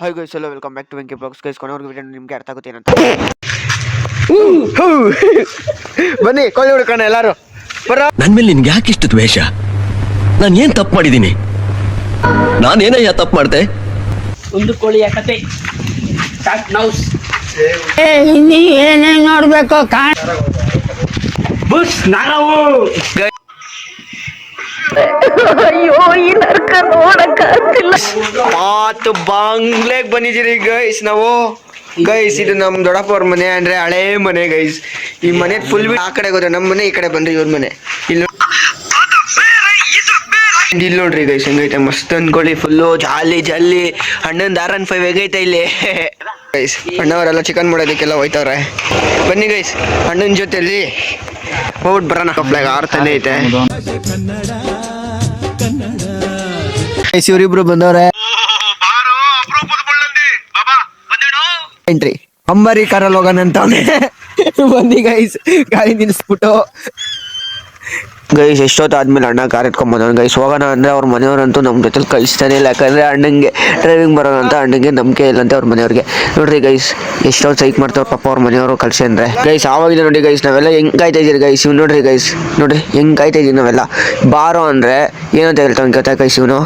Hi guys, ಎಲ್ಲ welcome back to Venki blogs. Guys, ಕೊನೆವರೆಗೂ video ನಿಮ್ಗೆ ಅರ್ಥ ಆಗುತ್ತೆ ಏನಂತ ಬನ್ನಿ ಕೊಳ್ಳಿ ಹುಡ್ಕೋಣ ಎಲ್ಲಾರು. ನನ್ ಮೇಲೆ ನಿನ್ಗೆ ಯಾಕೆ ಇಷ್ಟು ದ್ವೇಷ? ನಾನು ಏನ್ ತಪ್ಪು ಮಾಡಿದ್ದೀನಿ? ನಾನೇನಯ್ಯ ತಪ್ಪು ಮಾಡ್ದೆ? ಒಂದು ಕೋಳಿಯ ಕತೆ ನೌಸ್ ಏನೇನ್ ನೋಡ್ಬೇಕು ಬುಸ್ ನಾವು ಮಾತು ಬಾಂಗ್ಲೆಗ್ ಬಂದಿದ್ದೀರಿ ಗೈಸ್ ನಾವು. ಗೈಸ್, ಇದು ನಮ್ ದೊಡ್ಡಪ್ಪ ಅವ್ರ ಮನೆ, ಅಂದ್ರೆ ಹಳೇ ಮನೆ ಗೈಸ್. ಈ ಮನೆ ಫುಲ್ ಆ ಕಡೆ ಹೋದ್ರೆ ನಮ್ಮ ಮನೆ, ಈ ಕಡೆ ಬಂದ್ರೆ ಇವ್ರ ಮನೆ. ಇಲ್ಲಿ ನೋಡ್ರಿ ಗೈಸ್, ಹೆಂಗೈತೆ ಮಸ್ತ್ ಅನ್ಕೊಳ್ಳಿ. ಫುಲ್ಲು ಜಾಲಿ ಜಾಲಿ. ಅಣ್ಣನ್ R15 ಹೇಗೈತೆ ಇಲ್ಲಿ ಗೈಸ್. ಅಣ್ಣವರೆಲ್ಲ ಚಿಕನ್ ಮಾಡೋದಕ್ಕೆಲ್ಲ ಹೋಯ್ತವ್ರೆ. ಬನ್ನಿ ಗೈಸ್, ಅಣ್ಣನ ಜೊತೆಲಿ ಹೋಗ್ಬಿಟ್ಟು ಬರೋಣ. ಕಪ್ಲಾಗ ಆರ್ತಾನೆ ಐತೆ. ಇವ್ರಿಬ್ರು ಬಂದವ್ರೆ. ಎಂಟ್ರಿ ಅಂಬಾರಿ ಕಾರಲ್ಲಿ ಹೋಗೋಣ ಅಂತವನೇ. ಬನ್ನಿ ಗೈಸ್, ಗಾಡಿ ನಿಲ್ಲಿಸ್ಬಿಟ್ಟು. ಗೈಸ್, ಎಷ್ಟೊತ್ತಾದ್ಮೇಲೆ ಅಣ್ಣ ಕಾರ್ ಎತ್ಕೊಂಡ್ಬಂದವ್ನು. ಗೈಸ್, ಹೋಗೋಣ ಅಂದರೆ ಅವ್ರ ಮನೆಯವ್ರಂತೂ ನಮ್ಮ ಜೊತೆಲಿ ಕಳಿಸ್ತಾನೆ ಇಲ್ಲ. ಯಾಕಂದರೆ ಅಣ್ಣಂಗೆ ಡ್ರೈವಿಂಗ್ ಬರೋಣ ಅಂತ ಅಣ್ಣಂಗೆ ನಂಬಿಕೆ ಇಲ್ಲ ಅಂತ ಅವ್ರ ಮನೆಯವ್ರಿಗೆ. ನೋಡ್ರಿ ಗೈಸ್, ಎಷ್ಟೊತ್ತು ಸೈಕ್ ಮಾಡ್ತಾವ್ರ ಪಾಪ ಅವ್ರ ಮನೆಯವರು ಕಳಿಸಿ ಅಂದರೆ. ಗೈಸ್, ಆವಾಗಿಲ್ಲ ನೋಡಿ ಗೈಸ್, ನಾವೆಲ್ಲ ಹೆಂಗೆ ಕಾಯ್ತಾ ಇದ್ದೀರಿ ಗೈಸ್. ಇವ್ನು ನೋಡ್ರಿ ಗೈಸ್, ನೋಡ್ರಿ ಹೆಂಗೆ ಕಾಯ್ತಾ ಇದ್ದೀವಿ ನಾವೆಲ್ಲ. ಬಾರೋ ಅಂದರೆ ಏನಂತ ಹೇಳ್ತಾವ್ನು ಗೊತ್ತಾ ಗೈಸ್, ಇವನು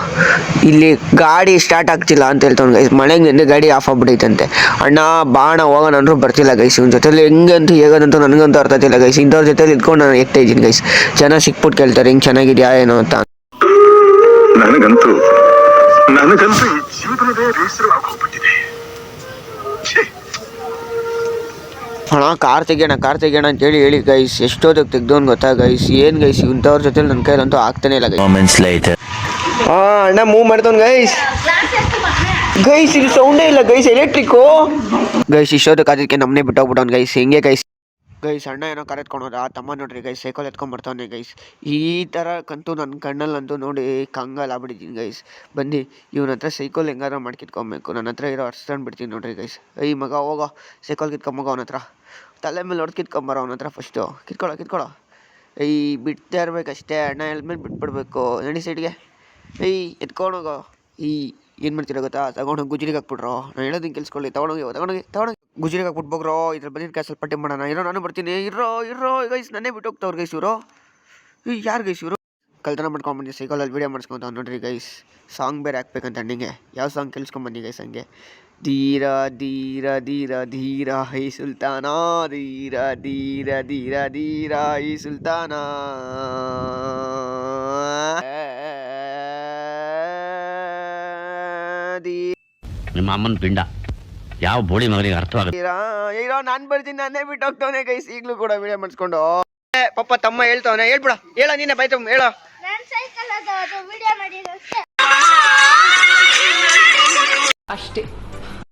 ಇಲ್ಲಿ ಗಾಡಿ ಸ್ಟಾರ್ಟ್ ಆಗ್ತಿಲ್ಲ ಅಂತ ಹೇಳ್ತಾವ್ನು ಗೈಸ್. ಮಳೆಗೆ ನೆನ್ನೆ ಗಾಡಿ ಆಫ್ ಆಗ್ಬಿಟ್ಟೈತಂತೆ. ಅಣ್ಣ ಬಾಣ ಹೋಗೋಣ ಅಂದ್ರೂ ಬರ್ತಿಲ್ಲ ಗೈಸ್. ಇವ್ನ ಜೊತೆಲಿ ಹೆಂಗಂತೂ ಹೇಗೋದಂತೂ ನನಗಂತೂ ಅರ್ಥ ಆಗ್ತಿಲ್ಲ ಗೈಸ್. ಇಂಥವ್ರ ಜೊತೆಲಿ ಇಟ್ಕೊಂಡು ನಾನು ಎಕ್ತಾ ಇದ್ದೀನಿ ಗೈಸ್. ಜನ ಸಿಕ್ಬಿಟ್ಟು ಕೇಳ್ತಾರೆ ಹಿಂಗೆ ಚೆನ್ನಾಗಿದ್ಯಾ ಏನೋ ಅಂತ. ನನಗಂತೂ ಜೀವನವೇ ಬೇಸರವಾಗೋಗ್ಬಿಟ್ಟಿದೆ. ಅಣ್ಣ ಕಾರ್ ತೆಗಿಯೋಣ ಅಂತ ಹೇಳಿ ಗೈಸ್, ಎಷ್ಟೊತ್ತಿಗೆ ತೆಗ್ದೋನ್ ಗೊತ್ತಾ ಗೈಸ್. ಏನು ಗೈಸ್, ಇಂಥವ್ರ ಜೊತೆಲಿ ನನ್ನ ಕೈಲಂತೂ ಆಗ್ತಾನೆ ಇಲ್ಲ ಗೈಸ್. ಅಣ್ಣ ಮೂವ್ ಮಾಡ್ತಾವ್ ಗೈಸ್. ಗೈಸ್, ಇದು ಸೌಂಡೇ ಇಲ್ಲ ಗೈಸ್, ಎಲೆಕ್ಟ್ರಿಕ್ಕು ಗೈಸ್. ಇಷ್ಟೊತ್ತಿಗೆ ಅದಕ್ಕೆ ನಮ್ಮನೆ ಬಿಟ್ಟೋಗ್ಬಿಟ್ಟವ್ನು ಗೈಸ್. ಹೆಂಗೆ ಗೈಸ್. ಗೈಸ್, ಅಣ್ಣ ಏನೋ ಕಾರ್ ಎತ್ಕೊಂಡೋದ. ತಮ್ಮ ನೋಡ್ರಿ ಗೈಸ್, ಸೈಕಲ್ ಎತ್ಕೊಂಡ್ಬರ್ತಾವನೆ ಗೈಸ್. ಈ ಥರ ಕಂತೂ ನನ್ನ ಕಣ್ಣಲ್ಲಂತೂ ನೋಡಿ ಕಂಗಾಲ್ ಆಗ್ಬಿಟ್ಟಿದ್ದೀನಿ ಗೈಸ್. ಬಂದು ಇವನ ಹತ್ರ ಸೈಕಲ್ ಹೆಂಗಾರ ಮಾಡ್ಕಿತ್ಕೊಬೇಕು. ನನ್ನ ಹತ್ರ ಇರೋ ಅರ್ಸ್ಕೊಂಡು ಬಿಡ್ತೀನಿ ನೋಡ್ರಿ ಗೈಸ್. ಮಗ ಹೋಗೋ ಸೈಕಲ್ ಕಿತ್ಕೊಂಬೋಗೋ ಅವನ ಹತ್ರ. ತಲೆ ಮೇಲೆ ಹೊಡೆದು ಕಿತ್ಕೊಂಬರೋ ಅವನ ಹತ್ರ. ಫಸ್ಟು ಕಿತ್ಕೊಳ್ಳೋ. ಬಿಡ್ತಾ ಇರ್ಬೇಕಷ್ಟೇ. ಅಣ್ಣ ಎಲ್ಮೇಲೆ ಬಿಟ್ಬಿಡ್ಬೇಕು. ನಡಿ ಸೈಡ್ಗೆ. ಎತ್ಕೊಂಡೋಗೋ. ಏನು ಮಾಡ್ತೀರ ಗೊತ್ತಾ, ತಗೊಂಡೋಗಿ ಗುಜರಿಗೆ ಹಾಕ್ಬಿಟ್ರೋ. ನಾನು ಹೇಳೋದನ್ನು ಕೆಲ್ಸ್ಕೊಳ್ಳಿ. ತಗೊಂಡೋಗಿ ಗುಜರಿಗೆ ಹಾಕ್ಬಿಟ್ಬೋಗ್ರೋ. ಇದ್ರ ಬಂದಿದ್ದ ಕ್ಯಾಸಲ್ಲಿ ಪಟ್ಟಿ ಮಾಡೋಣ. ನಾನು ಬರ್ತೀನಿ. ಇರೋ ಗೈಸ್, ನನ್ನೇ ಬಿಟ್ಟು ಹೋಗ್ತಾವ್ರು ಗೈಸ್ ಇವರು. ಯಾರು ಗೈಸ್ ಇವರು? ಕಲ್ತನ ಮಾಡ್ಕೊಂಡ್ಬಂದು ಸೈಕಲಲ್ಲಿ ವೀಡಿಯೋ ಮಾಡಿಸ್ಕೊಂತಾವ್ ನೋಡ್ರಿ ಗೈಸ್. ಸಾಂಗ್ ಬೇರೆ ಹಾಕ್ಬೇಕಂತ ಅಣ್ಣಿಗೆ. ಯಾವ ಸಾಂಗ್ ಕೇಳಿಸ್ಕೊಂಬಂದಿ ಗೈಸ್ ಹಂಗೆ. ಧೀರ ಧೀರ ಧೀರ ಧೀರ ಹೈ ಸುಲ್ತಾನ, ಧೀರ ಧೀರ ಧೀರ ಧೀರ ಹೈ ಸುಲ್ತಾನ. ನಿಮ್ಮ ಅಮ್ಮನ ಪಿಂಡ ಯಾವ ಬೋಳಿ ಮಗನಿಗೆ ಅರ್ಥವಾಗುತ್ತೆ. ನಾನು ಬರ್ತೀನಿ. ನನ್ನೇ ಬಿಟ್ಟು ಹೋಗ್ತಾವನೆ ಗೈಸ್. ಈಗಲೂ ಕೂಡ ವಿಡಿಯೋ ಮಾಡಿಸ್ಕೊಂಡು. ಪಾಪ ತಮ್ಮ ಹೇಳ್ತಾವನೆ. ಹೇಳ್ಬಿಡ, ಹೇಳ ನೀನೆ ಬಾಯ್ತು ಹೇಳ.